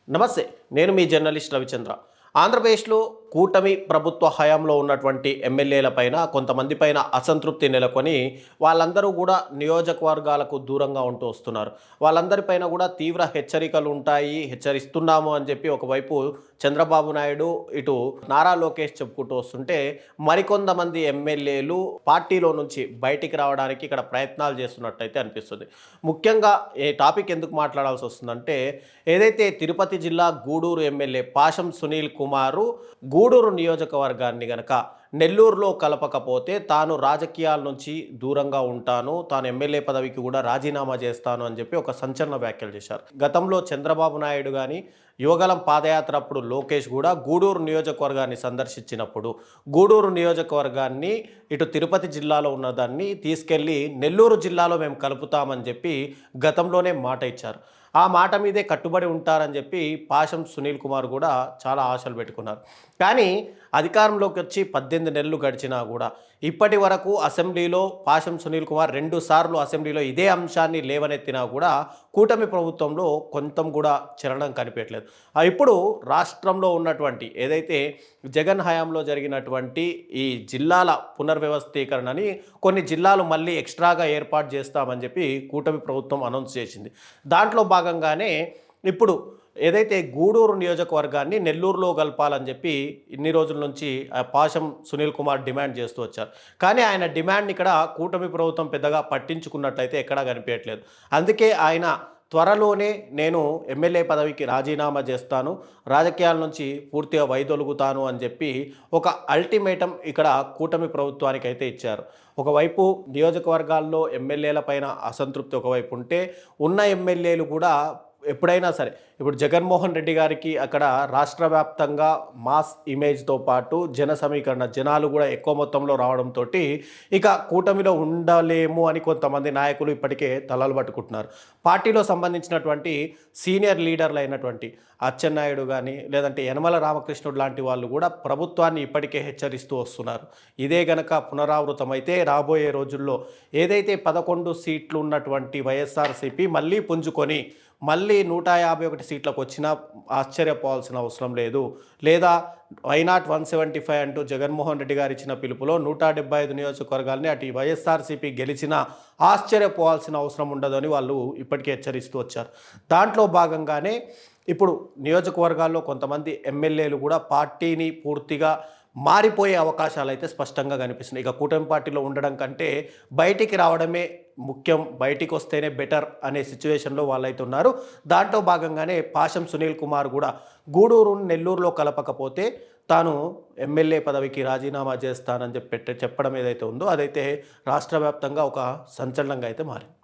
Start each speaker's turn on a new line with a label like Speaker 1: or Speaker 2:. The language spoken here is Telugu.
Speaker 1: నమస్తే. నేను మీ జర్నలిస్ట్ రవిచంద్ర. ఆంధ్రప్రదేశ్‌లో కూటమి ప్రభుత్వ హయాంలో ఉన్నటువంటి ఎమ్మెల్యేల పైన కొంతమంది పైన అసంతృప్తి నెలకొని వాళ్ళందరూ కూడా నియోజకవర్గాలకు దూరంగా ఉంటూ వస్తున్నారు. వాళ్ళందరి పైన కూడా తీవ్ర హెచ్చరికలు ఉంటాయి. హెచ్చరిస్తున్నాము అని చెప్పి ఒకవైపు చంద్రబాబు నాయుడు, ఇటు నారా లోకేష్ చెప్పుకుంటూ వస్తుంటే మరికొంతమంది ఎమ్మెల్యేలు పార్టీలో నుంచి బయటికి రావడానికి ఇక్కడ ప్రయత్నాలు చేస్తున్నట్టయితే అనిపిస్తుంది. ముఖ్యంగా ఈ టాపిక్ ఎందుకు మాట్లాడాల్సి వస్తుందంటే ఏదైతే తిరుపతి జిల్లా గూడూరు ఎమ్మెల్యే పాషం సునీల్ కుమారు గూడూరు నియోజకవర్గాన్ని గనక నెల్లూరులో కలపకపోతే తాను రాజకీయాల నుంచి దూరంగా ఉంటాను, తాను ఎమ్మెల్యే పదవికి కూడా రాజీనామా చేస్తాను అని చెప్పి ఒక సంచలన వ్యాఖ్యలు చేశారు. గతంలో చంద్రబాబు నాయుడు కానీ యువగలం పాదయాత్ర అప్పుడు లోకేష్ కూడా గూడూరు నియోజకవర్గాన్ని సందర్శించినప్పుడు గూడూరు నియోజకవర్గాన్ని ఇటు తిరుపతి జిల్లాలో ఉన్నదాన్ని తీసుకెళ్ళి నెల్లూరు జిల్లాలో మేము కలుపుతామని చెప్పి గతంలోనే మాట ఇచ్చారు. ఆ మాట మీదే కట్టుబడి ఉంటారని చెప్పి పాషం సునీల్ కుమార్ కూడా చాలా ఆశలు పెట్టుకున్నారు. కానీ అధికారంలోకి వచ్చి 18 నెలలు గడిచినా కూడా ఇప్పటి వరకు అసెంబ్లీలో పాషం సునీల్ కుమార్ 2 సార్లు అసెంబ్లీలో ఇదే అంశాన్ని లేవనెత్తినా కూడా కూటమి ప్రభుత్వంలో కొంచెం కూడా చలనం కనిపించట్లేదు. ఇప్పుడు రాష్ట్రంలో ఉన్నటువంటి ఏదైతే జగన్ హయాంలో జరిగినటువంటి ఈ జిల్లాల పునర్వ్యవస్థీకరణని కొన్ని జిల్లాలు మళ్ళీ ఎక్స్ట్రాగా ఏర్పాటు చేస్తామని చెప్పి కూటమి ప్రభుత్వం అనౌన్స్ చేసింది. దాంట్లో భాగంగానే ఇప్పుడు ఏదైతే గూడూరు నియోజకవర్గాన్ని నెల్లూరులో కలపాలని చెప్పి ఇన్ని రోజుల నుంచి పాషం సునీల్ కుమార్ డిమాండ్ చేస్తూ వచ్చారు. కానీ ఆయన డిమాండ్ని ఇక్కడ కూటమి ప్రభుత్వం పెద్దగా పట్టించుకున్నట్లయితే ఎక్కడా కనిపించట్లేదు. అందుకే ఆయన త్వరలోనే నేను ఎమ్మెల్యే పదవికి రాజీనామా చేస్తాను, రాజకీయాల నుంచి పూర్తిగా వైదొలుగుతాను అని చెప్పి ఒక అల్టిమేటం ఇక్కడ కూటమి ప్రభుత్వానికి అయితే ఇచ్చారు. ఒకవైపు నియోజకవర్గాల్లో ఎమ్మెల్యేల పైన అసంతృప్తి ఒకవైపు ఉంటే ఉన్న ఎమ్మెల్యేలు కూడా ఎప్పుడైనా సరే ఇప్పుడు జగన్మోహన్ రెడ్డి గారికి అక్కడ రాష్ట్ర వ్యాప్తంగా మాస్ ఇమేజ్తో పాటు జన సమీకరణ జనాలు కూడా ఎక్కువ మొత్తంలో రావడంతో ఇక కూటమిలో ఉండలేము అని కొంతమంది నాయకులు ఇప్పటికే తలలు పట్టుకుంటున్నారు. పార్టీలో సంబంధించినటువంటి సీనియర్ లీడర్లు అయినటువంటి అచ్చెన్నాయుడు కానీ లేదంటే యనమల రామకృష్ణుడు లాంటి వాళ్ళు కూడా ప్రభుత్వాన్ని ఇప్పటికే హెచ్చరిస్తూ వస్తున్నారు. ఇదే గనక పునరావృతమైతే రాబోయే రోజుల్లో ఏదైతే 11 సీట్లు ఉన్నటువంటి వైఎస్ఆర్సీపీ మళ్ళీ పుంజుకొని మళ్ళీ 151 సీట్లకు వచ్చినా ఆశ్చర్యపోవాల్సిన అవసరం లేదు. లేదా వైనాట్ 175 అంటూ జగన్మోహన్ రెడ్డి గారు ఇచ్చిన పిలుపులో 175 నియోజకవర్గాల్ని అటు వైఎస్ఆర్సీపీ గెలిచినా ఆశ్చర్యపోవాల్సిన అవసరం ఉండదని వాళ్ళు ఇప్పటికే హెచ్చరిస్తూ వచ్చారు. దాంట్లో భాగంగానే ఇప్పుడు నియోజకవర్గాల్లో కొంతమంది ఎమ్మెల్యేలు కూడా పార్టీని పూర్తిగా మారిపోయే అవకాశాలు అయితే స్పష్టంగా కనిపిస్తున్నాయి. ఇక కూటమి పార్టీలో ఉండడం కంటే బయటికి రావడమే ముఖ్యం, బయటికి వస్తేనే బెటర్ అనే సిచ్యువేషన్లో వాళ్ళైతే ఉన్నారు. దాంట్లో భాగంగానే పాషం సునీల్ కుమార్ కూడా గూడూరు నెల్లూరులో కలపకపోతే తాను ఎమ్మెల్యే పదవికి రాజీనామా చేస్తానని చెప్పడం ఏదైతే ఉందో అదైతే రాష్ట్ర వ్యాప్తంగా ఒక సంచలనంగా అయితే మారింది.